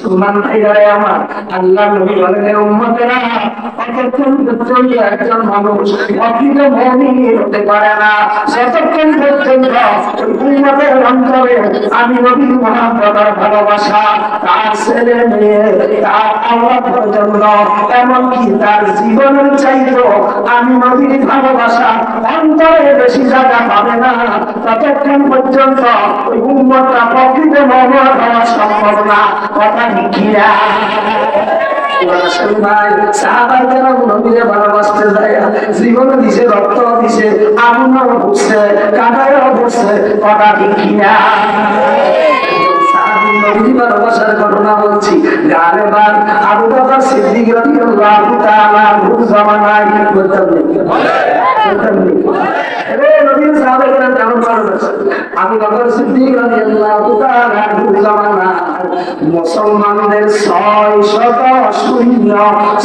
মুসলমান ভাইরা আমার, আল্লাহ নবী বলেন উম্মতেরা, কতক্ষণ পর্যন্ত একজন মানুষ প্রকৃত মুমিন হতে পারে না, যতক্ষণ পর্যন্ত উম্মতের অন্তরে আমি নবীর মহব্বত ভালোবাসা, তার ছেলে মেয়ে, তার আওলাদ পর্যন্ত, এমনকি তার জীবনের চাইতো আমি নবীর ভালোবাসা অন্তরে বেশি জায়গা পাবে না, ততক্ষণ পর্যন্ত ওই উম্মতটা প্রকৃত মুমিন হওয়া সম্ভব না। কথা ঠিক না? জীবন দিছে, রক্ত দিছে, আগুনও ঘুরছে, কাঁটায়ও ঘুরছে। কথা ঠিক কিনা? ভালোবাসার ঘটনা বলছি। গালেবান আবু বকর সিদ্দিক রাদিয়াল্লাহু তাআলা আনহুর জামানায় করতেন মুসলমানদের 600 সৈন্য,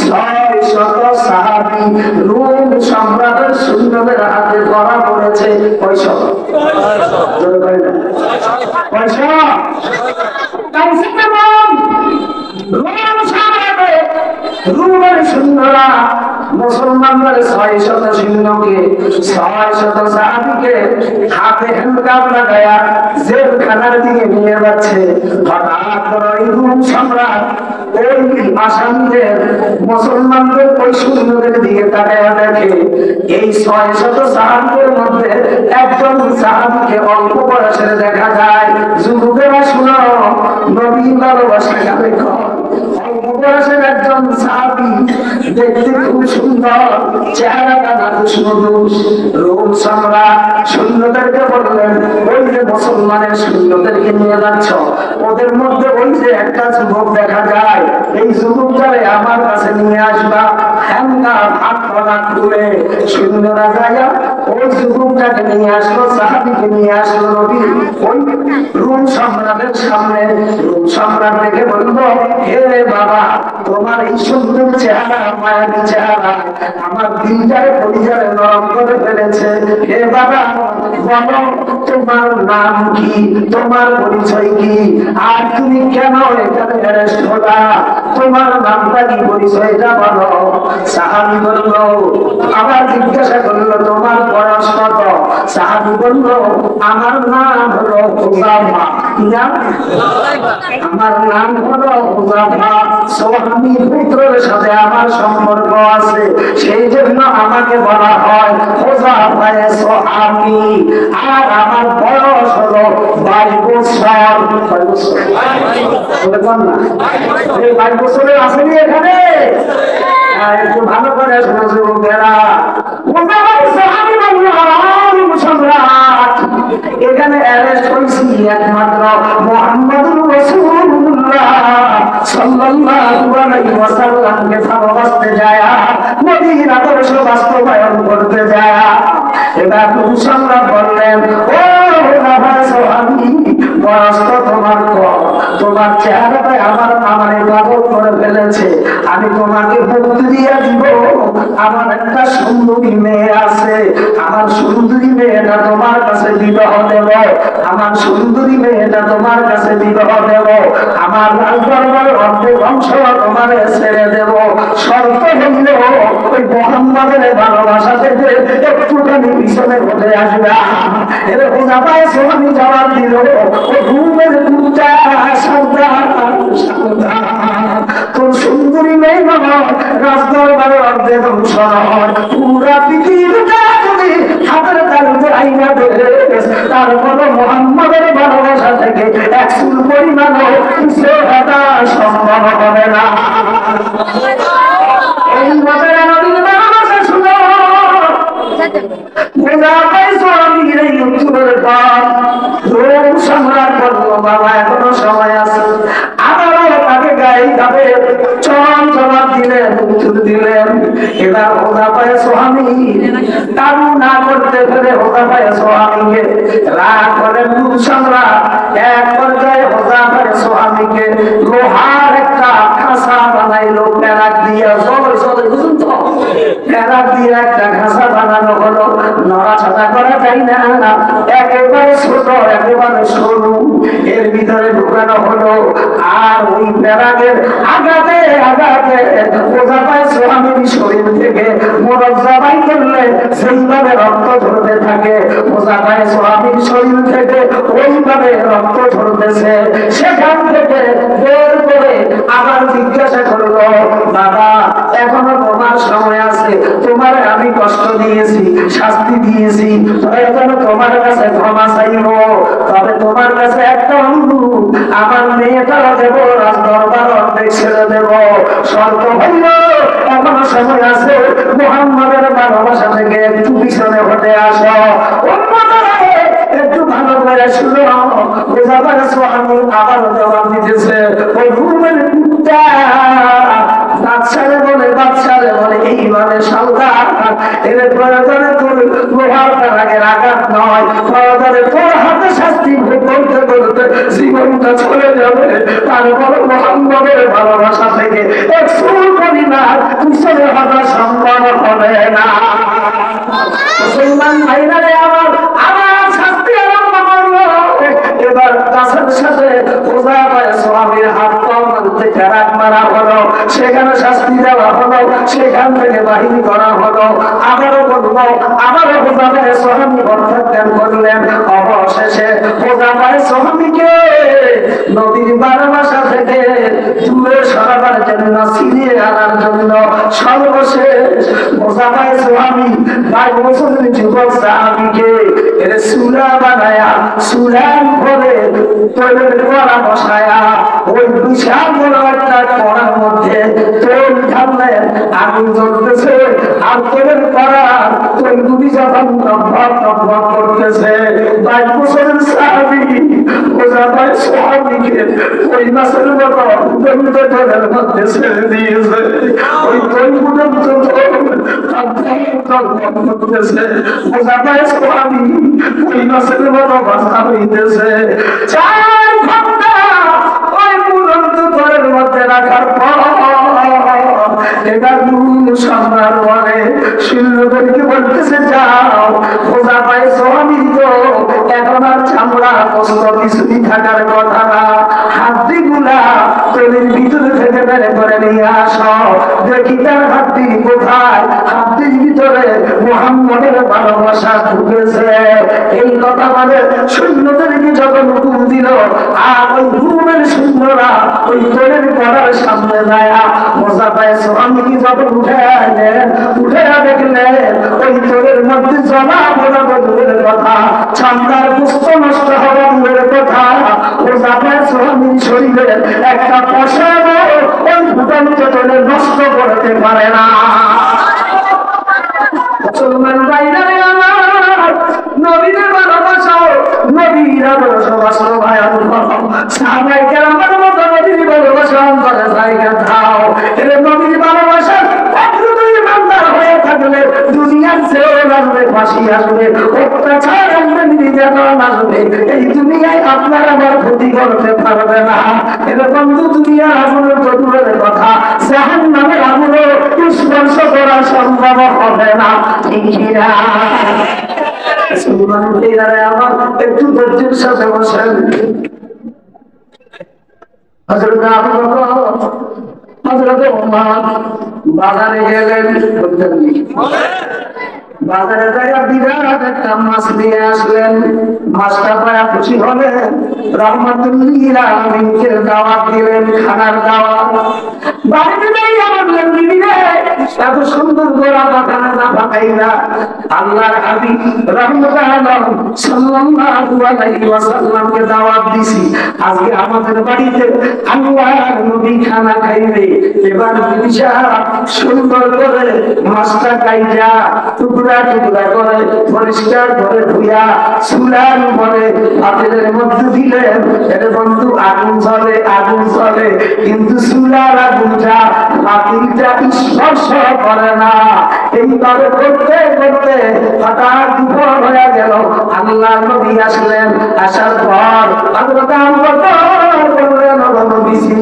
600 সাহাবী রোম সম্রাটের সৈন্যদের হাতে ধরা পড়েছে। পয়সা রুমের সৈন্যরা মুসলমানদের 600 সৈন্যকে, 600 সাহাবীকে হাতে হ্যান্ডকাপ লাগায়া জেলখানার দিকে নিয়ে যাচ্ছে। হঠাৎ করে রুম সম্রাট ওই আসামিদের, মুসলমানদের ওই সৈন্যদের দিকে তাকায়া দেখে এই 600 সাহাবীদের মধ্যে একজন সাহাবীকে অল্প বয়সের দেখা যায়। যুবকেরা শুনো, নবী ভালোবাসা গাবে কর। অল্প বয়সের একজন সাহাবী, দেখতে খুব সুন্দর, চেহারাটা নাদুস নদুস। রোম সম্রাট সৈন্যদেরকে বললেন, ওই যে মুসলমানের সৈন্যদেরকে নিয়ে যাচ্ছ, ওদের মধ্যে ওই যে একটা যুবক দেখা যায়, এই যুবকটারে আমার কাছে নিয়ে আসবা। হ্যান্ডকাপ হাত পা খুলে সৈন্যরা যায়, ওই যুবকটাকে নিয়ে আসলো, সাহাবীকে নিয়ে আসলো নবী ওই রোম সম্রাটের সামনে। রোম সম্রাট দেখে বলল, হে বাবা, তোমার এই সুন্দর চেহারা, মায়াবী চেহারা আমার দিলটারে পরিজারে নরম করে ফেলেছে। হে বাবা, বলো তোমার নাম কি, তোমার পরিচয় কি, আর তুমি কেন এখানে অ্যারেস্ট হলা? তোমার নামটা কি, পরিচয়টা বলো। সাহাবী বলল, আবার জিজ্ঞাসা করলো, তোমার বয়স কত? সাহাবী বলল, আমার নাম হলো হুযায়ফা। কি নাম? আমার নাম হলো হুযায়ফা। সোহামীর পুত্রের সাথে আমার সম্পর্ক আছে, সেই জন্য আমাকে বলা হয় হুযায়ফায়ে সোহামী। আর আমার বয়স হলো 22 বছর। 22 বছর বলবেন না? এই 22 বছরের আসেনি এখানে? একটু ভালো করে শোনো যুবকেরা। এখানে অ্যারেস্ট হয়েছি একমাত্র মুহাম্মদুর রাসূলুল্লাহ সাল্লাল্লাহু আলাইহি ওয়াসাল্লামকে ভালোবাসতে যায়, নবীর আদর্শ বাস্তবায়ন করতে যায়। এবার মুসলমান বললেন, ও সাহাবী, বয়স তো তোমার কম, তোমার চেহারাটা আমার পাগল করে ফেলেছে। আমি তোমাকে মুক্তি দিয়ে দিব। আমার একটা সুন্দরী মেয়ে আছে, আমার সুন্দরী মেয়েটা তোমার কাছে বিবাহ দেব। আমার সুন্দরী মেয়েটা তোমার কাছে বিবাহ দেব। আমার রাজদরবারের অর্ধেক অংশ তোমার ছেড়ে দেব। শর্ত হইল ওই মুহাম্মাদের ভালোবাসা থেকে একটুখানি পিছনে ঘটে আসবে। এরকম আবার সোহানি জবাব দিল, ও ঘুমের দুটা সাবধান, তোর সুন্দরী মেয়ে নয়, রাজদরবারের অর্ধেক অংশ নয়, পুরা পৃথিবীটা যদি হাতের তালুতে আইনা দেবে, তারপরে মুহাম্মাদের ভালোবাসা থেকে এক চুল পরিমাণও কিছু হওয়া সম্ভব হবে না। এই মতে নবীর ভালোবাসা শুনো, বোঝা পাইছো আমি এই উত্তরের পর রোম সম্রাট বলল, বাবা এখনো সময় আছে। আবারও তাকে গায়ে যাবে চরম জবাব দিলেন, উত্তর দিলেন। এবার হুযায়ফায়ে সোহামী কাবু না করতে পেরে হুযায়ফায়ে সোহামীকে রাগ করেন রোম সম্রাট। এক পর্যায়ে হুযায়ফায়ে সোহামীকে লোহার একটা খাঁচা বানাইলো, প্যারাক দিয়ে, জলে জলে বুঝুন তো, প্যারাক দিয়ে একটা খাঁচা বানানো হলো। নড়া নাড়াচাড়া করা যায় না, একেবারে ছোট একেবারে সরু, এর ভিতরে ঢুকানো হলো। আর ওই প্যারাগের আঘাতে আঘাতে ওজা পায় স্বামীর শরীর থেকে মোরগ জবাই করলে সেইভাবে রক্ত ঝরতে থাকে, ওজা পায় স্বামীর শরীর থেকে ওইভাবে রক্ত ঝরতেছে। সেখান থেকে বের করে আবার জিজ্ঞাসা করলো, বাবা এখনো তোমার সময় আছে, তোমার আমি কষ্ট দিয়েছি, শাস্তি দিয়েছি, প্রয়োজন তোমার কাছে ক্ষমা চাইব, তবে তোমার কাছে একটা অনুরোধ, আমার মেয়েটাও দেব, রাজ দরবার অর্ধেক ছেড়ে দেব, শর্ত হইল এখনো সময় আছে, মুহাম্মাদের ভালোবাসা থেকে একটু পিছনে হতে আসো। একটু ভালো করে শুনো, বোঝাবার স্বামী আবার জবাব দিতেছে, ওই রুমের বাচ্চারে বলে বাচ্চারে বলে এইভাবে সাবধান, এর প্রয়োজনে তোর লোহার তারাগের আঘাত নয়, প্রয়োজনে তোর হাতে শাস্তি ভোগ করতে করতে জীবনটা চলে যাবে, তারপর মুহাম্মাদের ভালোবাসা থেকে এক সুর পরিমাণ পিছনে হওয়া সম্ভব হবে না। মুসলমান ভাইরা রে আমার, আমার শাস্তি আরম্ভ করলো। এবার কাছের সাথে ওজা পায় স্বামীর হাত পাও মানতে ফেরাক মারা হলো, সেখানে শাস্তি দেওয়া হলো, সেখান থেকে বাহিনী করা হলো। আবারও বলবো, আবারও ওজা পায় স্বামী প্রত্যাখ্যান করলেন। অবশেষে ওজা পায় স্বামীকে নদীর ভালোবাসা থেকে দূরে সরাবার জন্য, ছিনিয়ে আনার জন্য সর্বশেষ ওজা পায় স্বামী 22 বছরের যুবক সাহাবীকে এর সুরা বানায়া, সুরার ভরে তৈলের কড়া বসায়া, ওই বিশাল বড় একটা কড়ার মধ্যে তেল ঢাললেন, আগুন জ্বলতেছে, আর তেলের কড়া তৈলগুলি যখন টকবক টকবক করতেছে, 22 বছরের সাহাবী ওজা পায় সাহাবীকে ওই মাছের মতো দমিত তেলের মধ্যে ছেড়ে দিয়েছে। ওই তৈলগুলো করতেছে, ওজা পায় সাহাবী ওই মাছের মতো ভাষা হইতেছে। 4 ঘন্টা ওই পুরন্ত ঘরের মধ্যে রাখার পর এবার সম্রাট বলে সৈন্যদেরকে বলতেছে, যাও ওজা পায় স্বামী তো এখন আর চামড়া কষ্ট কিছুই থাকার কথা না, হাড্ডি গুলা তৈরির ভিতরে থেকে বেড়ে করে নিয়ে আসো, দেখি তার হাড্ডি কোথায়, হাড্ডির ভিতরে মুহাম্মাদের ভালোবাসা ঢুকেছে। এই কথা বলে সৈন্যদেরকে যখন হুকুম দিল, আর ওই রুমের সৈন্যরা ওই তৈরির করার সামনে যায়, ওজা পায় স্বামীকে যখন উঠে আনলেন, উঠে দেখলেন ওই তৈরির মধ্যে জমা বলা দূরের কথা, চামড়ার পুষ্ট নষ্ট হওয়া দূরের কথা, ওজা পায় স্বামীর শরীরের একটা পশম ওই ফুটন্ত তৈরি নষ্ট করতে পারে না। মুসলমান ভাইরা আমার, নবীর ভালোবাসাও, নবীর ভালোবাসা ভাই সাহাবায়ে কেরামের মতো নবীর ভালোবাসা অন্তরে জায়গা দাও। এর নবীর ভালোবাসা একটুকুই ইমানদার হয়ে থাকলে দুনিয়ার চেয়েও আসবে, ফাঁসি আসবে, অত্যাচার আসবে, নির্যাতন আসবে, এই দুনিয়ায় আপনার আমার ক্ষতি করতে পারবে না। এর বন্ধু দুনিয়ার আগুনের দূরের কথা, জাহান্নামের আগুনও স্পর্শ করা সম্ভব হবে না, ঠিক না? একটু ধৈর্যের সাথে বসেন। হযরত আবু বকর, হযরত ওমর বাজারে গেলেন, বাজারে যাইয়া বিরাট একটা মাছ নিয়ে আসলেন। মাছটা পায়া খুশি হলেন, রাহমাতুল্লিল আলামিনকে দাওয়াত দিলেন, খানার দাওয়াত। বাড়িতে যাইয়া বললেন, বিবি রে, এত সুন্দর গোড়া পাখানা না পাকাইলা, আল্লাহর হাবিব রাহমাতুল আলামিন সাল্লাল্লাহু আলাইহি ওয়াসাল্লামকে দাওয়াত দিছি, আজকে আমাদের বাড়িতে আল্লাহর নবী খানা খাইবে। এবার বিবিশা সুন্দর করে মাছটা কাইটা টুকরা টুকরা করে পরিষ্কার করে ধুইয়া চুলার উপরে পাতিলের মধ্যে দিলেন। এর বন্ধু আগুন জ্বলে, আগুন জ্বলে, কিন্তু চুলার আগুনটা পাতিলটা স্পর্শ করে না। এইভাবে করতে করতে হঠাৎ দুপুর হয়ে গেল। আল্লাহর নবী আসলেন, আসার পর হযরত আবু বকর বললেন, নবীজি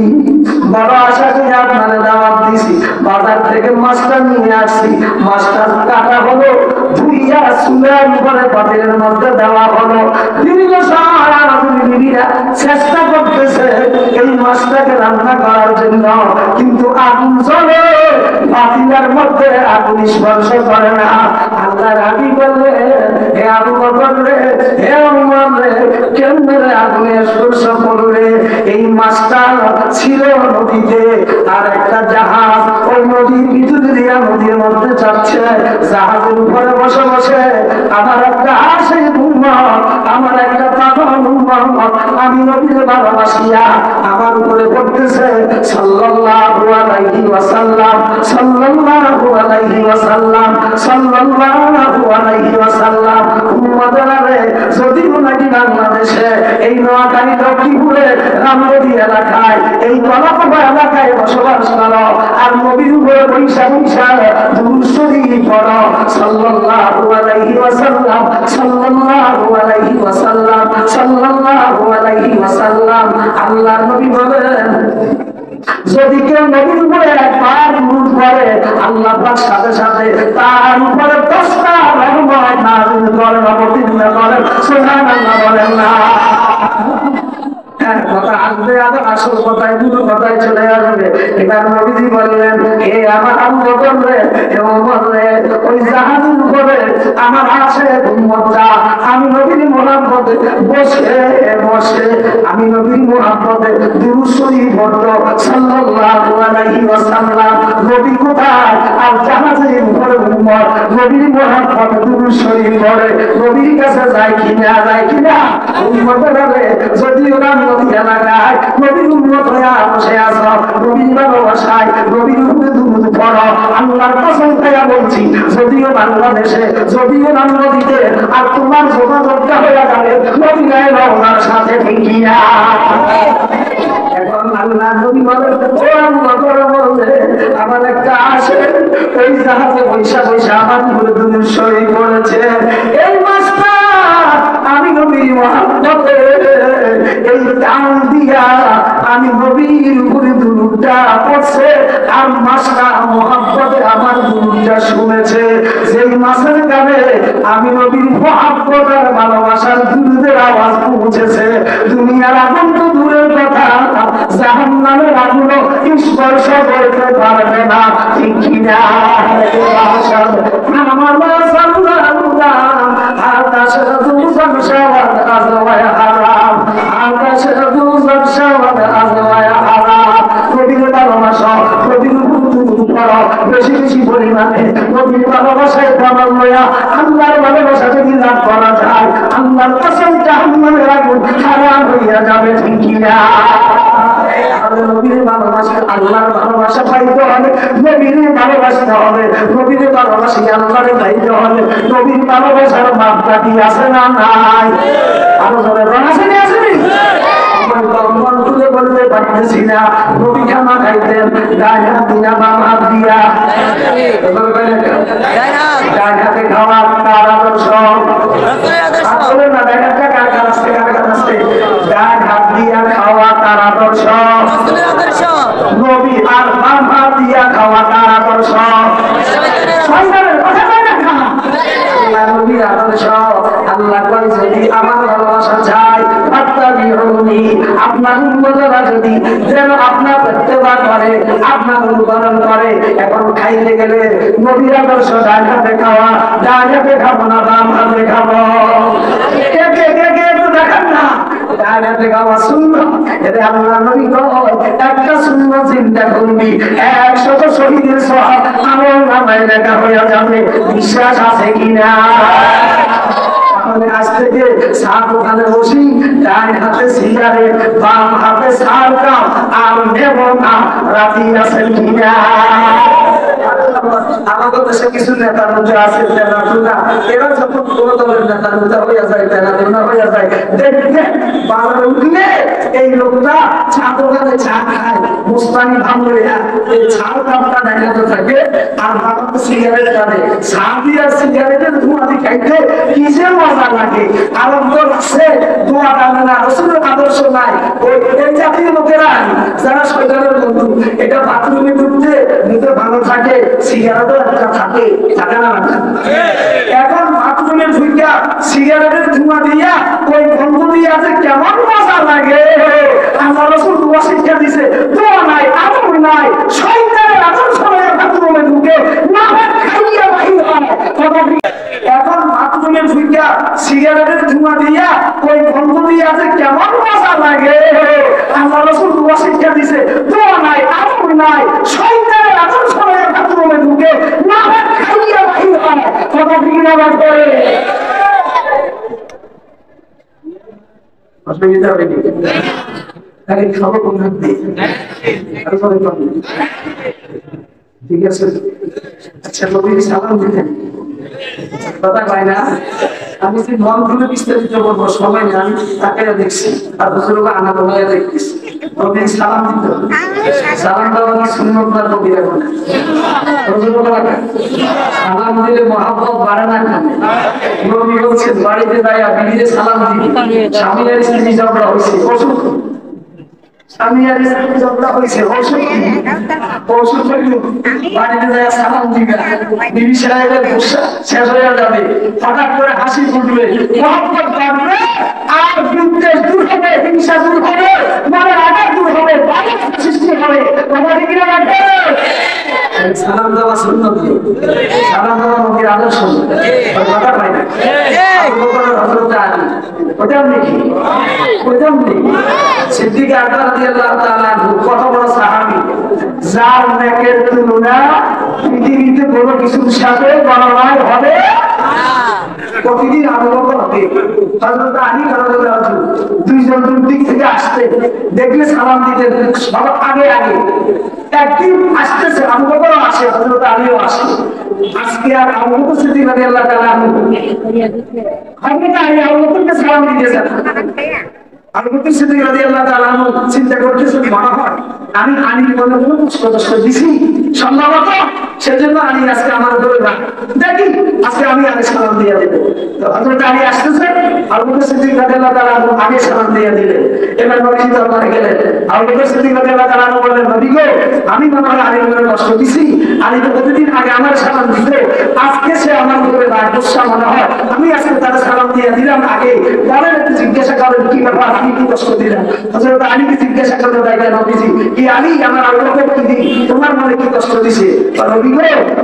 বড় আশা করে আপনার দাওয়াত দিছি, বাজার থেকে মাছটা নিয়ে আসছি, মাছটা কাটা হলো, ধুইয়া চুলের উপরে পাতিলের মধ্যে দেওয়া হলো। দীর্ঘ সময় বিবিরা চেষ্টা করতেছে এই মাছটাকে রান্না করার জন্য, কিন্তু আগুন জ্বলে, পাতিলের মধ্যে আগুন স্পর্শ করে না। আল্লাহ রাবি বললে, হে আবু বকর রে, হে ওমর রে, কেমনে আগুনে স্পর্শ করলে? এই মাছটা ছিল নদীতে, আর একটা জাহাজ ওই নদীর ভিতর দিয়া নদীর মধ্যে যাচ্ছে। জাহাজের উপরে বসে বসে আমার একটা আসে উম্মত, আমার একটা পাগল উম্মত, আমি নবীর ভালোবাসিয়া আমার উপরে পড়তেছে সাল্লাল্লাহু আলাইহি ওয়াসাল্লাম, সাল্লাল্লাহু আলাইহি ওয়াসাল্লাম, সাল্লাল্লাহু আলাইহি ওয়াসাল্লাম। উম্মতেরা রে, যদি নাকি বাংলাদেশে এই নোয়াখালী লক্ষ্মীপুরে রামগতি এলাকায় এই কলাপাড়া এলাকায় বসবাস করো আর নবীর উপরে পয়সা পয়সা দুরূদ শরীফ পড়ো সাল্লাল্লাহু আলাইহি ওয়াসাল্লাম, সাল্লাল্লাহু আলাইহি ওয়াসাল্লাম, সাল্লাল্লাহু আলাইহি ওয়াসাল্লাম। আল্লাহর নবী বলেন, যদি কেউ নবীর উপরে একবার দুরূদ পড়ে, আল্লাহ পাক সাথে সাথে তার উপরে 10টা রহমত নাযিল করেন, অবতীর্ণ করেন। সুবহানাল্লাহ বলেন না? কথা আসবে, আবার আসল কথায় দুটো কথায় চলে আসবে। এবার নবীজি বললেন, হে আমার আবু বকর রে, হে ওমর রে, ওই জাহাজের উপরে আমার আছে উম্মতরা, আমি নবীর মুহাব্বতে বসে বসে আমি নবীর মুহাব্বতে দুরূদ শরীফ পড়তো সাল্লাল্লাহু আলাইহি ওয়াসাল্লাম। নবী কোথায়? আর জাহাজের উপরে উম্মত নবীর মুহাব্বতে দুরূদ শরীফ পড়ে, নবীর কাছে যায় কিনা, যায় কিনা? উম্মতেরা রে, যদি ওরা নদী এলাকায় নবীর উম্মত হয়ে বসে আছো, নবীর ভালোবাসায় নবীর উপরে দুরূদ পড়ো, আল্লাহর কসম খাইয়া বলছি, যদিও বাংলাদেশে, যদিও নদীতে, আর তোমার যোগাযোগটা হয়ে যাবে মদিনায় রওনার সাথে, ঠিক কিনা? এখন আল্লাহ নবী বলেন, ও আবু বকর বলে, আমার একটা আসে ওই জাহাজে পয়সা পয়সা আমার উপরে দুরূদ শরীফ পড়েছে। এই মাসটা আমি নবীর মুহাব্বতে এই টান দিয়া আমি নবীর উপরে দুরূদটা পড়ছে, আর মাসটা মুহাব্বতে আমার দুরূদটা শুনেছে। যেই মাসের গানে আমি নবীর মুহাব্বত আর ভালোবাসার দুরূদের আওয়াজ পৌঁছেছে, দুনিয়ার আগুন তো দূরের কথা, জাহান্নামের আগুনও স্পর্শ করতে পারবে না, ঠিক কিনা? আমার মাসাল্লাল্লাহ আকাশের দুজন শাওয়াত আজওয়ায় হারাম, আকাশের দুজন শাওয়াত আজওয়ায় হারাম। নবীর ভালোবাসা, নবীর দুরূদ পড়ো বেশি বেশি পরিমাণে, নবীর ভালোবাসায় প্রমাণ লয়া আল্লাহর ভালোবাসা যদি লাভ করা যায়, আল্লাহর কসম জাহান্নামের আগুন হারাম হইয়া যাবে, ঠিক কিনা? নবীর ভালোবাসা, আল্লাহর ভালোবাসা পাইতে হবে, নবীর ভালোবাসতে হবে, নবীর ভালোবাসি আল্লাহর পাইতে হবে। নবীর ভালোবাসার মাপটা কি আছে না নাই? আরো জোরে বলেন, আসেনি আসেনি? মন তুলে বলতে পারতেছি না। নবী খানা খাইতেন ডান হাত দিয়া বাম হাত দিয়া, ডান হাতে খাওয়া তার আদর্শ, বলে না ডান হাতটা কার কার আসতে, কার কার আসতে, ডান হাত দিয়া খাওয়া তার আদর্শ নবী, আর বাম হাত দিয়া খাওয়া তার আদর্শ। নবীর আদর্শ আল্লাহ কয়, যদি আমার ভালোবাসা চাই আপনার উম্মতরা যদি যেন আপনার ইত্তেবা করে, আপনার অনুকরণ করে। এখন খাইতে গেলে নবীর আদর্শ ডান হাতে খাওয়া, ডান হাতে খাবো না বাম হাতে খাবো। কে কে কে কে একটু দেখান না, ডান হাতে খাওয়া সুন্নাত। এটা আল্লাহ নবী কয়, একটা সুন্নাত চিন্তা করবি 100 শহীদের সওয়াব আমল নামায় লেখা হয়ে যাবে। বিশ্বাস আছে কিনা? আজ থেকে সাত ওখানে বসি, ডান হাতে সিগারেট, বাম হাতে সারকাম, আর নেব না, রাতি আছেন কিনা? আমাদের দেশে কিছু নেতা মন্ত্রী আছে, এরা যখন কোনো দলের নেতা নেতা হইয়া যায়, নেতা হইয়া যায়, দেখতে বাজারে উঠলে এই লোকটা চা দোকানে চা খায়, মুস্তানি ভাঙলে এই ছাল কাপটা দেখাতে থাকে, আর বাবা সিগারেট টানে। চা দিয়ে সিগারেটের ধোঁয়া দিয়ে খাইতে কি যে মজা লাগে। আনন্দ আছে, ধোঁয়া টানে না, রসুলের আদর্শ নাই। ওই এই জাতীয় লোকেরা যারা শয়তানের বন্ধু, এটা বাথরুমে ঢুকতে মুখে ভালো থাকে, সিগারেটও একটা থাকে থাকে না এখন বাথরুমে ঢুইকা সিগারেটের ধোঁয়া দিয়া ওই গন্ধ দিয়া যে কেমন মজা লাগে আল্লাহ রাসূল দোয়া শিক্ষা দিছে দোয়া নাই আমল নাই শয়তানের আমল সময় বাথরুমে ঢুকে না খাইয়া বাহির হয় এখন বাথরুমে ঢুইকা সিগারেটের ধোঁয়া দিয়া ওই গন্ধ দিয়া যে কেমন মজা লাগে আল্লাহ রাসূল দোয়া শিক্ষা দিছে দোয়া নাই আমল নাই শয়তানের আমল সময় বাথরুমে ঢুকে না খাইয়া বাহির হয় কথা ঠিক না করে অসুবিধা হবে না তাহলে সব কোন ঠিক আছে আচ্ছা নবীর সালাম দিতেন কথা কয় না আমি যদি মন খুলে বিস্তারিত বলবো সময় নেই আমি তাকে দেখছি আর হুজুরকে আনা বলে দেখতেছি নবীর সালাম দিত সালাম দেওয়া কি সুন্নত না নবীর এখন হুজুরকে সালাম দিলে মহব্বত বাড়ে না নবী বলছেন বাড়িতে যাইয়া বিবিকে সালাম দিবি স্বামী আর স্ত্রী ঝগড়া হয়েছে অসুখ স্বামী আর স্ত্রী ঝগড়া হয়েছে অসুখ অসুখ হইল বাড়িতে যাইয়া সালাম দিবে বিবি সাহেবের গুসা শেষ হয়ে যাবে হঠাৎ করে হাসি ফুটবে মহব্বত বাড়বে আর বিদ্বেষ দূর হবে হিংসা দূর হবে মনের আঘাত দূর হবে বাধা সৃষ্টি হবে কথা ঠিক না রাখবে সালাম দেওয়া সুন্নত সালাম দেওয়া নবীর আদর্শ কথা পাই না হযরত আলী ওটাও দেখি ওটাও দেখি সিদ্দিক আকবর রাদিয়াল্লাহু তাআলা কত বড় সাহাবী যার নেকের তুলনা পৃথিবীতে কোনো কিছুর সাথে গণনায় হবে প্রতিদিন আবু বকর হযরত আলী রাদিয়াল্লাহু আনহু দুইজন দুই দিক থেকে আসতে দেখলে সালাম দিতেন সবার আগে আগে একদিন আসতেছে আবু বকর আসে হযরত আলীও আসে আজকে আর আবু বকর সিদ্দিক রাদিয়াল্লাহু তাআলা হযরত আলী আবু বকরকে সালাম দিতেছেন আবু বকর সিদ্দিক রাদিয়াল্লাহু তাআলা চিন্তা করতেছে মনে হয় আমি আলীর মনে কোনো কষ্ট দিছি সম্ভবত সেজন্য আলী আজকে আমার উপরে দেখি আজকে আমি আগে সালাম দিয়ে দেবো হযরত আলী আসতেছে আবু বকর সিদ্দিক রাদিয়াল্লাহু তাআলা আগে সালাম দিয়ে দিলেন এবার নবী দরবারে গেলেন আবু বকর সিদ্দিক রাদিয়াল্লাহু তাআলা বললেন নবী গো আমি মনে হয় আলীর মনে কষ্ট দিছি আলী তো প্রতিদিন আগে আমার সালাম দিত আজকে সে আমার উপরে গুসা মনে হয় আমি আজকে তার সালাম দিয়ে দিলাম আগে বলেন একটু জিজ্ঞাসা করেন কি ব্যাপার আপনি কি কষ্ট দিলেন হযরত আলীকে জিজ্ঞাসা করতে দেখলেন নবীজি কি আলী আমার আবু বকর কি তোমার মনে কি কষ্ট দিছে নবী গো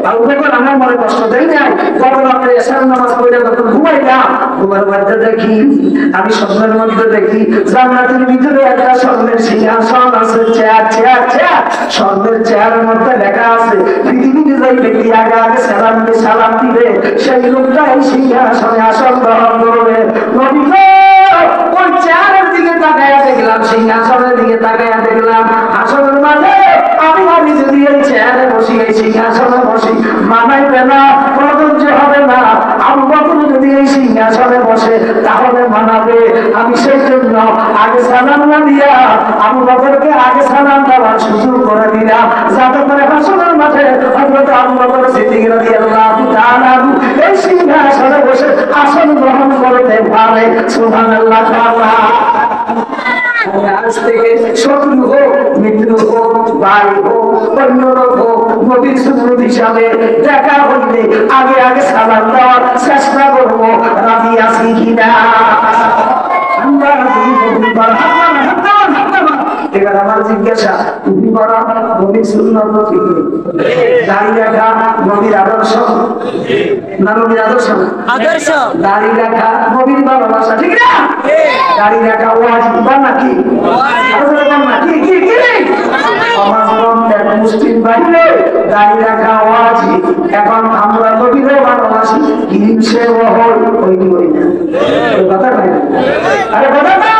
আবু বকর আমার মনে কষ্ট দেই নাই গত রাতে এশার নামাজ পড়ে যখন ঘুমাইলাম ঘুমের মধ্যে দেখি আমি স্বপ্নের মধ্যে দেখি জান্নাতের ভিতরে একটা স্বর্ণের সিংহাসন আছে চেয়ার চেয়ার চেয়ার স্বর্ণের চেয়ারের মধ্যে লেখা আছে পৃথিবীতে যাই ব্যক্তি আগে আগে সালাম দিবে সেই লোকটা এই সিংহাসনে আসন গ্রহণ করবে নবী গো ওই চেয়ারের দিকে তাকায়া দেখলাম সিংহাসনের দিকে তাকায়া দেখলাম আসনের মাঝে আমি ভাবি যদি এই চেয়ারে বসি এই সিংহাসনে বসি মানাইবে না প্রযোজ্য হবে না আবু বকর যদি এই সিংহাসনে বসে তাহলে মানাবে আমি সেই জন্য আগে সালাম না দিয়া আবু বকরকে আগে সালাম দেওয়ার সুযোগ করে দিলাম যাতে করে হাসনের মাঠে হযরত আবু বকর সিদ্দিক রাদিয়াল্লাহু তাআলা এই সিংহাসনে বসে আসন গ্রহণ করতে পারে সুবহানাল্লাহ আজ থেকে শত্রু হোক মিত্র হোক ভাই হোক অন্য হোক নবীর সুন্নত হিসাবে দেখা হইলে আগে আগে সালাম দেওয়ার চেষ্টা করবো রাজি আছি কিনা এবার আমার জিজ্ঞাসা তুমি করা নবীর সুন্নত কি দাঁড়িয়ে রাখা নবীর আদর্শ না নবীর আদর্শ আদর্শ দাঁড়িয়ে রাখা নবীর ভালোবাসা ঠিক না দাঁড়িয়ে রাখা ওয়াজিব নাকি নাকি কি কি মুসলিম বাইরে দাঁড়িয়ে রাখা ওয়াজিব এখন আমরা নবীরও ভালোবাসি হিংসে বহল ওই না কথা কই না আরে কথা না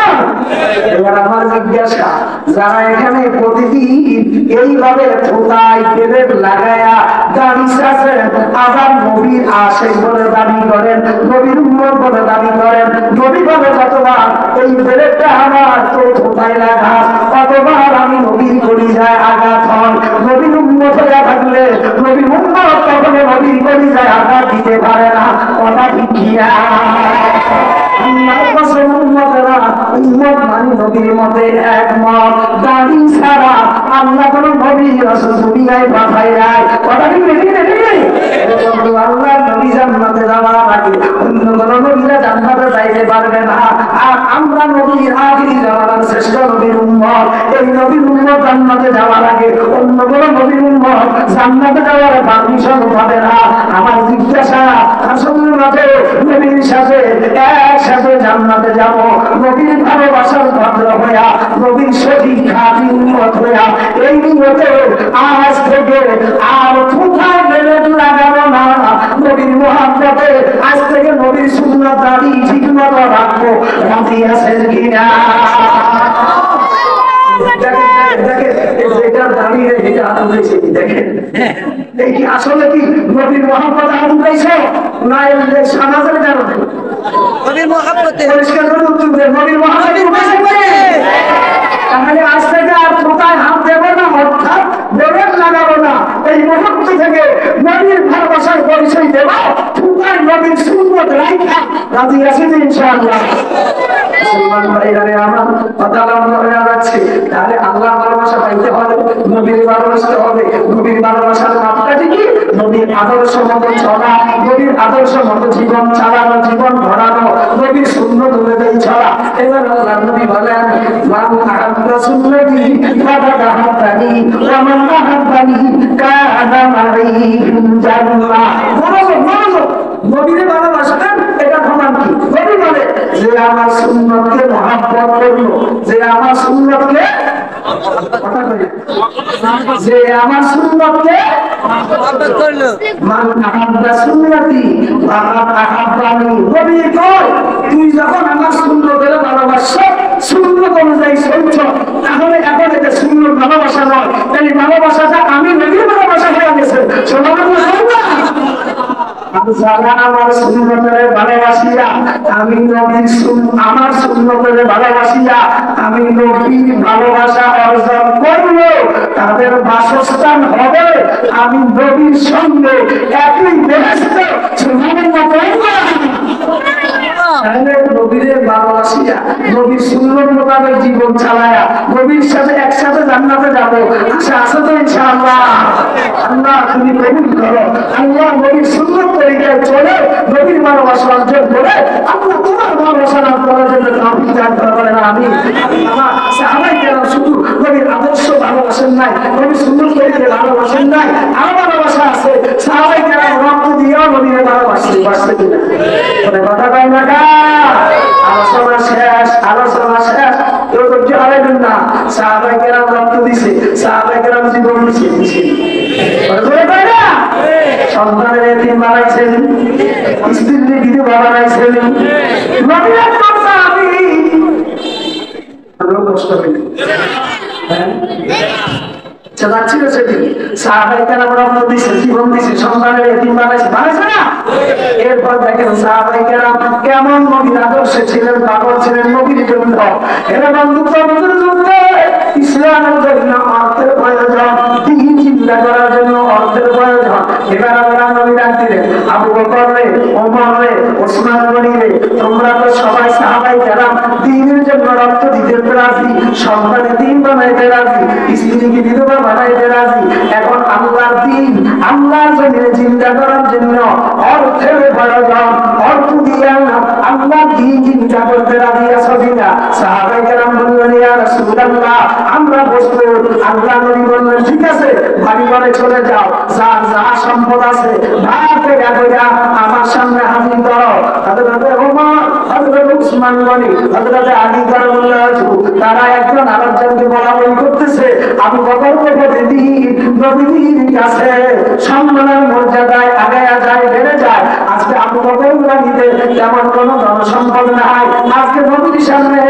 এবার আমার জিজ্ঞাসা যারা এখানে প্রতিদিন এইভাবে থোতায় পেরেক লাগায়া দাড়ি চাষেন আবার নবীর আশেক বলে দাবি করেন নবীর উম্মত বলে দাবি করেন নবী বলে যতবার এই পেরেকটা আমার তো থোতায় লাগা কতবার আমি নবীর কলিজায় আঘাত হন নবীর উম্মত হইয়া থাকলে নবীর উম্মত কখনো নবীর কলিজায় আঘাত দিতে পারে না কথা ঠিক কিনা উম্মত মানে নবীর মতে একমত দাড়ি ছাড়া আল্লাহ কোন নবী রাসূল দুনিয়ায় পাঠায় নাই। কথা কি ঠিক নেই? আল্লাহ নবী জান্নাতে যাওয়ার আগে অন্য কোন নবীরা জান্নাতে যাইতে পারবে না। আর আমরা নবীর আখিরি জামানার শ্রেষ্ঠ নবীর উম্মত। এই নবীর উম্মত জান্নাতে যাওয়ার আগে অন্য কোন নবীর উম্মত জান্নাতে যাওয়ার পারমিশন পাবে না। আমার জিজ্ঞাসা, আসলে মাঠে নবীর সাথে একসাথে জান্নাতে যাব, নবীর ভালোবাসার পাত্র হইয়া, নবীর সঠিক খাঁটি উম্মত হইয়া, এই নিয়তে আজ থেকে আর কোথায় বেলেট লাগাবো না। নবীর মুহাব্বতে আজ থেকে নবীর সুন্নাত দাবি ঠিক মতো রাখবো। রাজি আছেন কিনা? আসলে কি নবীর মহাব্বত হাত উঠাইছে না সমাজের কারণে? নবীর মহাব্বতে পরিষ্কার করে উত্তর দেন। নবীর মহাব্বতে উঠাইছে তাহলে আজ থেকে আর কোথায় হাত দেবো না, অর্থাৎ বেরেট লাগাবো না। এই মুহূর্ত থেকে নবীর ভালোবাসার পরিচয় দেব, কোথায় নবীর সুন্নাত রাখা। রাজি আছেন ইনশাআল্লাহ? মুসলমান ভাইরা আমার কথা লম্বা হয়ে যাচ্ছে। তাহলে আল্লাহর ভালোবাসা পাইতে হলে নবীর ভালোবাসতে হবে। নবীর ভালোবাসার মাপকাঠি কি? নবীর আদর্শ মতো চলা, নবীর আদর্শ মতো জীবন চালানো, জীবন ঘোরানো, নবীর সুন্নাত অনুযায়ী চলা। এবার আল্লাহ নবী বলেন, মান আহাব্বা সুন্নতি ফাকাদ আহাব্বানি ওয়া মান আহাব্বানি কানা মাই ফিল জান্নাহ। মনোযোগ, নবীর ভালোবাসা এটা প্রমাণ কি? নবী বলে যে আমার সুন্নতকে মহব্বত করলো, যে আমার সুন্নতকে যে আমার সুন্নতকে মহব্বত করলো, মান আহাব্বা সুন্নতি ফাকাদ আহাব্বানি। নবী কয়, তুই যখন আমার সুন্নতের ভালোবাসা, সুন্নত অনুযায়ী চলছ, তাহলে এখন এটা সুন্নত ভালোবাসা নয়, এই ভালোবাসাটা আমি নবীর ভালোবাসা হয়ে গেছে। যারা আমার সুন্নতের ভালোবাসিয়া, আমি নবীর আমার সুন্নতের ভালোবাসিয়া আমি নবীর ভালোবাসা অর্জন করব, তাদের বাসস্থান হবে আমি নবীর সঙ্গে একই বেহেশতে। নবীর ভালোবাসিয়া, নবীর সুন্নত মোতাবেক জীবন চালায়া, নবীর সাথে একসাথে জান্নাতে যাব। আশা আছে তো ইনশাআল্লাহ? আল্লাহ তুমি কবুল করো। আল্লাহ নবীর সুন্নত তরিকায় চলে নবীর ভালোবাসা অর্জন করে আল্লাহ তোমার ভালোবাসা লাভ করার জন্য তৌফিক দান করেন। আমিন। আমার সাহাবায়ে কেরাম শুধু নবীর আদর্শ ভালোবাসেন নাই, নবীর সুন্নত তরিকায় ভালোবাসেন নাই, আর ভালোবাসা আছে। সাহাবায়ে কেরাম রক্ত দিয়েও নবীর ভালোবাসতে পারছে কিনা? কথা কয় না? আলোচনা শেষ, আলোচনা শেষ। কেউ ধৈর্য হারাইবেন না। সাহাবায়ে কেরাম রক্ত দিছে, সাহাবায়ে কেরাম জীবন দিছে। সন্তানের এতিম বানাইছেন, স্ত্রীর বিধবা বানাইছেন। কষ্ট হইল যাচ্ছিল সেদিন সাহাবায়ে কেরাম রক্ত দিছে, জীবন দিছে, সন্তানের এতিম বানাইছে, বানাইছে না? এরপর দেখেন সাহাবায়ে কেরাম কেমন নবীর আদর্শে ছিলেন, পাগল ছিলেন নবীর জন্য। এরা ইসলামের জন্য অর্থের প্রয়োজন, দিন চিন্তা করার জন্য অর্থের প্রয়োজন। এবার আমরা নবী ডাক দিলেন, আবু বকর রে, ওমর রে, ওসমান গনি রে, তোমরা তো সবাই সাহাবায়ে কেরাম দ্বীনের জন্য রক্ত দিতে রাজি, সন্তানের দিন বানাইতে রাজি, স্ত্রীকে বিধবা বানাইতে রাজি। এখন আল্লাহর দিন, আল্লাহর জন্য চিন্তা করার জন্য অর্থের প্রয়োজন। অর্থ দিয়া আল্লাহ দিন চিন্তা করতে রাজি আছো কিনা? সাহাবায়ে কেরাম বললেন, ইয়া রাসূলুল্লাহ আমরা প্রস্তুত। আল্লাহ নবী বললেন, ঠিক আছে, বাড়ি ঘরে চলে যাও, যার যা সম্পদ আছে ভাগ করে আমার সামনে হাজির করো। হযরত ওমর, হযরত উসমান গনি, হযরত আলী কারামাল্লাহু তারা একজন আরেকজনকে বলাবলি করতেছে। আবু বকর প্রতিদিন নবীর কাছে সম্মানের মর্যাদায় আগায়া যায়, বেড়ে যায়। আজকে আবু বকর গনিতে তেমন কোনো ধন সম্পদ নাই। আজকে নবীর সামনে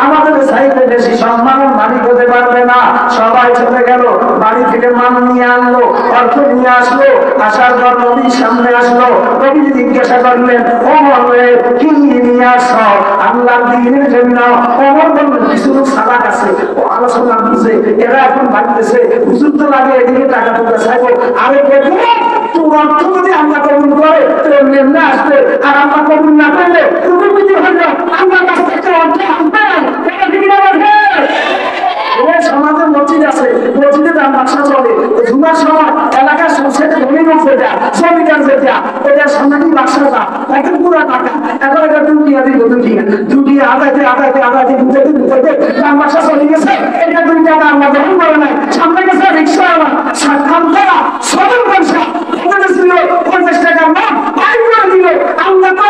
আমাদের চাইতে বেশি সম্মানের মালিক হতে পারবে না। সবাই চলে গেল, বাড়ি থেকে মান নিয়ে আনলো, অর্থ নিয়ে আসলো। আসার পর নবীর সামনে আসলো। নবী জিজ্ঞাসা করলেন, ওমর রে কি নিয়ে আসছো? আল্লাহর দ্বীনের জন্য। ওমর বললেন, কিছু সালাক আছে। ও আলোচনা বুঝে এরা এখন ভাবতেছে হুজুর তো লাগে এদিকে টাকা পয়সা চাইবো। আরে তোর অর্থ যদি আল্লাহ কবুল করে তোর নেমে আসবে, আর আল্লাহ কবুল না করলে তুমি বুঝে হইল আল্লাহর কাছ থেকে অর্থ আসবে। সমাজে মসজিদ আছে, মসজিদে এখন পুরা টাকা এখন একটা দুটিয়া দিব দুটিয়া আদাইতে বুঝাইতে মাসা চলে গেছে এটা 2 টাকা আমরা গ্রহণ করে নাই সামনে গেছে রিক্সা আমার সাক্ষাৎ করা সদর পয়সা ছিল 50 টাকা না পাই করে দিল আমরা তো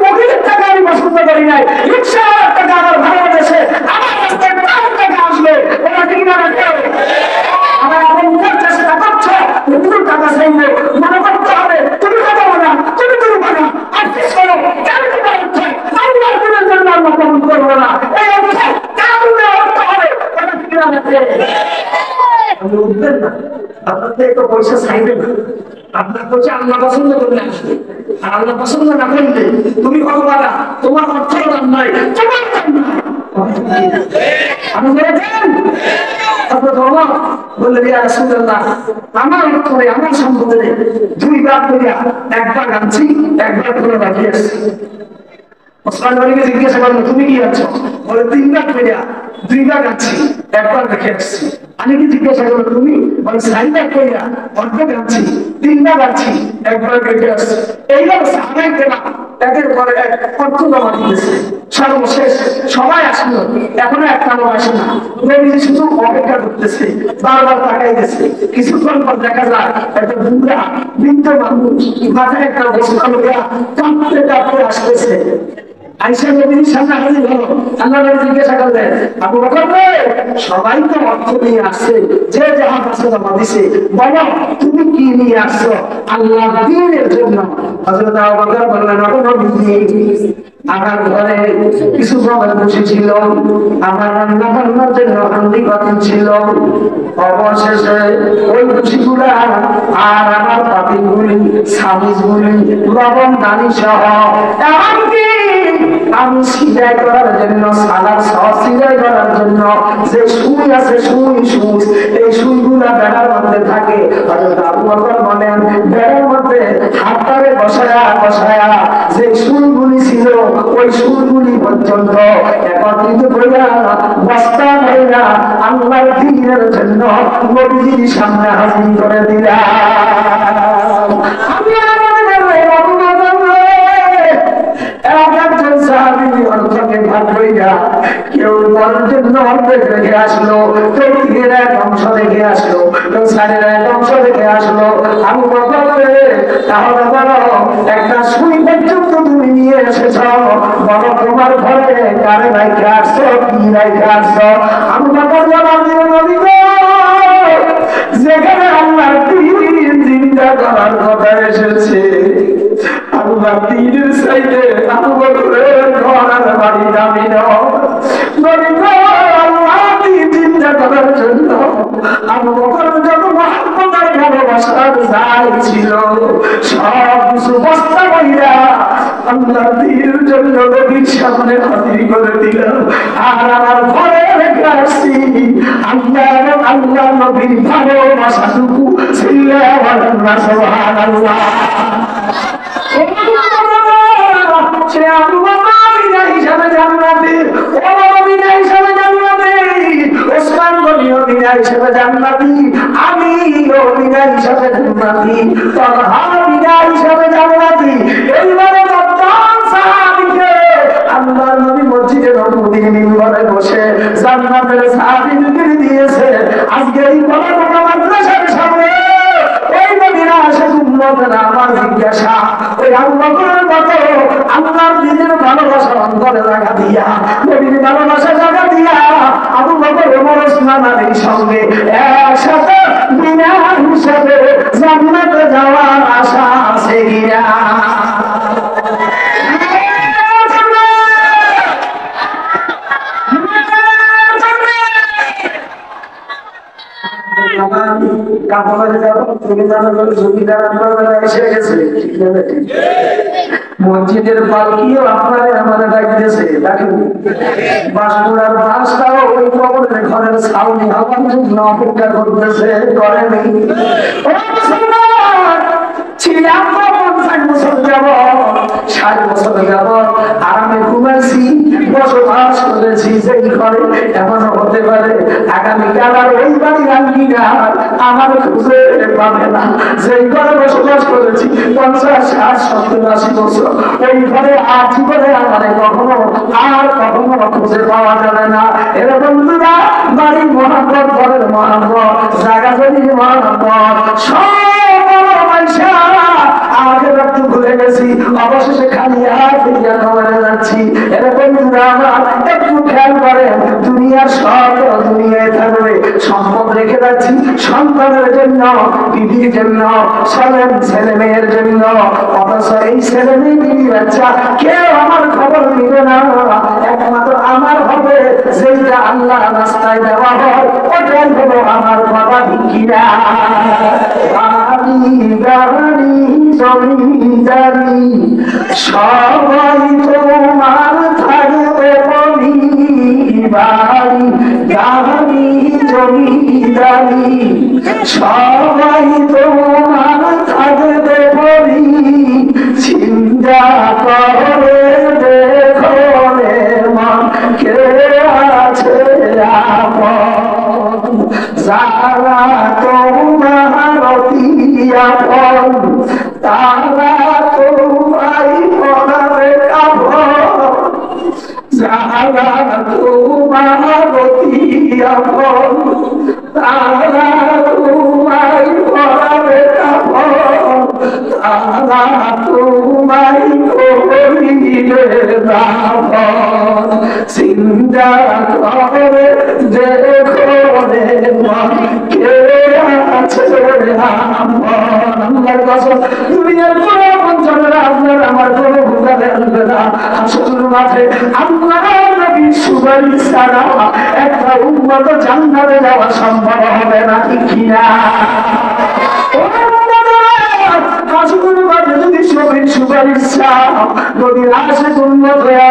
মহিলার টাকা আমি পছন্দ করি নাই রিক্সা টাকা আমার ভালো গেছে আমার রাস্তায় 5 টাকা আসবে ওরা ঠিক না রাখে আমার আপন চেষ্টা করছে পুরো টাকা চাইবে মনে করতে হবে তুমি কথা বলা তুমি বলা আর কি করো কেন তোমার হচ্ছে আল্লাহর দিনের জন্য আমরা কবুল করবো না এই অবস্থা কারণে হতে হবে ওরা ঠিক না রাখে আমি উঠবেন না আপনার থেকে একটু পয়সা চাইবেন না আপনার পয়সা আল্লাহ পছন্দ করলে আসবে আর আল্লাহ পছন্দ না করলে তুমি কথা বলা তোমার অর্থের দাম নাই তোমার দাম নাই আপনি বলেছেন বললেন ইয়া রাসূলুল্লাহ আমার অর্থে আমার সম্পদে 2 ভাগ করিয়া একবার আনছি একবার করে রাখি আসছি ওসমান গনিকে জিজ্ঞাসা করলেন তুমি কি আছো বলে 3 ভাগ করিয়া 2 ভাগ আনছি একবার রেখে আসছি আমি কি জিজ্ঞাসা করলো তুমি বলে 4 ভাগ করিয়া অর্ধেক আনছি 3 ভাগ আনছি একবার রেখে আসছি এইভাবে সাহাবায়ে কেরাম একের পরে এক অর্থ জমা দিতেছে সর্বশেষ সবাই আসলো এখনো একটা লোক আসে না নবীজি শুধু অপেক্ষা করতেছে বারবার তাকাইতেছে কিছুক্ষণ পর দেখা যায় একটা বুড়া বৃদ্ধ মানুষ মাথায় একটা বস্তা লোকেরা কাঁপতে আসতেছে আইসা নবীর সামনে হাজির হলো আল্লাহ নবী জিজ্ঞাসা করলেন আবু বকর সবাই তো অর্থ নিয়ে আসছে যে যাহা কাছে জমা দিছে বলো তুমি কি নিয়ে আসছো আল্লাহর দ্বীনের জন্য হযরত আবু বকর বললেন নবীজি আমার ঘরে কিছু গবাদি পশু ছিল আমার রান্না বান্নার জন্য হান্ডি পাতিল ছিল অবশেষে ওই পশুগুলা আর আমার পাতিলগুলি সামিজগুলি লবণ দানি সহ এমনকি আমি সিলাই করার জন্য সালাদ সস সিলাই করার জন্য যে সুই আছে সুই এই সুইগুলা বেড়ার মধ্যে থাকে হযরত আবু বকর বলেন বেড়ার মধ্যে হাতটারে বসায়া যে সুইগুলি ছিল ওই সুইগুলি পর্যন্ত একত্রিত করিয়া বস্তা ভরিয়া আল্লাহর দ্বীনের জন্য নবীজির সামনে হাজির করে দিলাম আমি কেউ জন্য অর্ধেক রেখে আসলো কেউ তীরের এক অংশ রেখে আসলো কেউ সাড়ের এক অংশ রেখে আসলো আমি তাহলে বলো একটা সুই পর্যন্ত তুমি নিয়ে এসেছ বলো তোমার ঘরে কারে রাইখে আসছো কি রাইখে আসছো আমি যেখানে আল্লাহর দ্বীন চিন্তা করার কথা এসেছে আল্লাহ দ্বীনের চাইতে আবু বকরের ঘর আর বাড়ি দামি আল্লাহ দ্বীন চিন্তা করার জন্য আবু বকর যত মহব্বতের ভালোবাসার যাই ছিল সব কিছু বস্তা কইরা আল্লাহ দ্বীনের জন্য নবীর সামনে হাজির করে দিলাম আর আমার ঘরে রেখে আসছি আল্লাহ নবীর ভালোবাসাটুকু ছিল সুবহানাল্লাহ সে আবু বকর হিসাবে জান্নাতি ওমর হিসাবে জান্নাতি ওসমান গনি হিসাবে জান্নাতি আমি হিসাবে জান্নাতি তালহা হিসাবে জান্নাতি এইভাবে সাহাবীকে আল্লাহর নবী মসজিদে নববীর মিম্বরে বসে জান্নাতের সার্টিফিকেট দিয়েছে আজকে এই বড় মাদ্রাসার সামনে ওই নবীরা আসে উম্মতের আমার জিজ্ঞাসা ওই আবু বকরের মতো আল্লাহর দ্বীনের ভালোবাসা অন্তরে জায়গা দিয়া নবীর ভালোবাসা জায়গা দিয়া আবু বকর ওমর ওসমান আলীর সঙ্গে একসাথে বিনা হিসাবে জান্নাতে যাওয়ার আশা আছে কিনা মসজিদের পালকিও আপনারে আমাদের ডাকতেছে দেখেন বাসপুরার বাসটাও ওই কবরের ঘরের ছাউনি হওয়ার জন্য অপেক্ষা করতেছে করেনি ছিলাম বছর যাব, 60 বছর যাব আরামে ঘুমাইছি, বসবাস করেছি যেই ঘরে, এমন হতে পারে আগামীকাল আর ওই বাড়ি আঙ্গিনা আমার খুঁজে পাবে না। যেই ঘরে বসবাস করেছি 50, 60, 70, 80 বছর, ওই ঘরে আর জীবনে আমার কখনো খুঁজে পাওয়া যাবে না। এরা বন্ধুরা, বাড়ির মহাব্বত, ঘরের মহাব্বত, জায়গা জমির মহাব্বত, ভুলে গেছি, অবশেষে খালি হাত ফিরিয়া খবরে যাচ্ছি। এরা বন্ধুরা আমার একটু খেয়াল করে, দুনিয়ার সব দুনিয়ায় থাকবে, সম্পদ রেখে যাচ্ছি সন্তানের জন্য, বিবির জন্য, ছেলে মেয়ের জন্য, অথচ এই ছেলে মেয়ে বিবি বাচ্চা কেউ আমার খবর নিবে না, একমাত্র আমার হবে যেটা আল্লাহ রাস্তায় দেওয়া হয়, ওটাই হলো আমার বাবা। কিনা গাড়ি জমিদারি সবাই তোমার থাকবে বলি, বাড়ি গাড়ি জমিদারি সবাই তোমার থাকবে বলি, চিন্তা করে দেখো রে মন কে আছে আপন, যারা তোমার অতি আপন তারা তোমায় পড়াবে কাপড়, যারা তোমার অতি আপন তারা তোমায় পড়াবে কাপড়, তারা তোমায় করিবে দাফন, চিন্তা করে দেখো রে মন কে আছে আপন। আল্লাহর কসম, দুনিয়ার কোনো পঞ্চমের আপনার আমার কোনো ভূতালে আনবে না। হাসরের মাঠে আল্লাহর নবীর সুপারিশ ছাড়া একটা উম্মত জান্নাতে যাওয়া সম্ভব হবে না, ঠিক কিনা? হাসরের মাঠে যদি সবাই সুপারিশ চাও, নবীর আশিক উম্মত হয়ে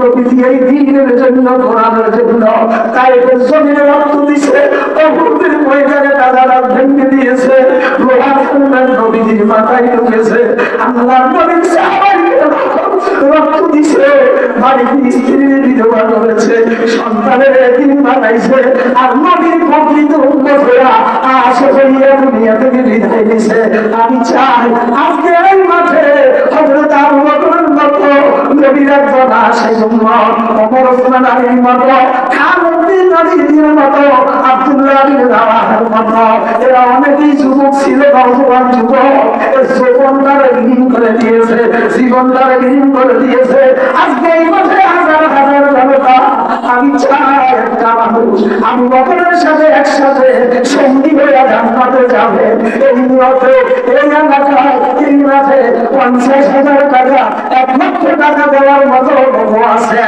নবী এই দ্বীনের জন্য, কোরআনের জন্য তাই জমিনে রক্ত দিছে, অহুদের ময়দানে দাদারা ভেঙে দিয়েছে, নবীজির মাথায় ঢুকেছে, আল্লাহর নবীর সাহাবায়ে রক্ত দিছে, বাড়িতে স্ত্রীর বিধবা করেছে, সন্তানের এতিম বানাইছে, আর নবীর প্রকৃত উম্মত হয়ে আশা করিয়া দুনিয়া থেকে বিদায় দিছে। আমি চাই আজকে এই মাঠে হযরত আবু বকরের মতো নবীর একজন আশিক উম্মত, ওমর ওসমান আলীর মতো, খালিদ বিন ওয়ালিদের মতো, আব্দুল্লাহ বিন রাওয়াহার মতো, এরা অনেকেই যুবক ছিল, নওজোয়ান যুবক, জীবনটারে বিলীন করে দিয়েছে, জীবনটারে বিলীন করে দিয়েছে। আজকে এই মাঠে হাজার হাজার জনতা, আমি চাই একটা মানুষ আবু বকরের সাথে একসাথে সঙ্গী হয়ে জান্নাতে যাবে, এই নিয়তে এই এলাকায় এই মাঠে 50,000 টাকা 1 লক্ষ টাকা দেওয়ার মতো লোক আছে।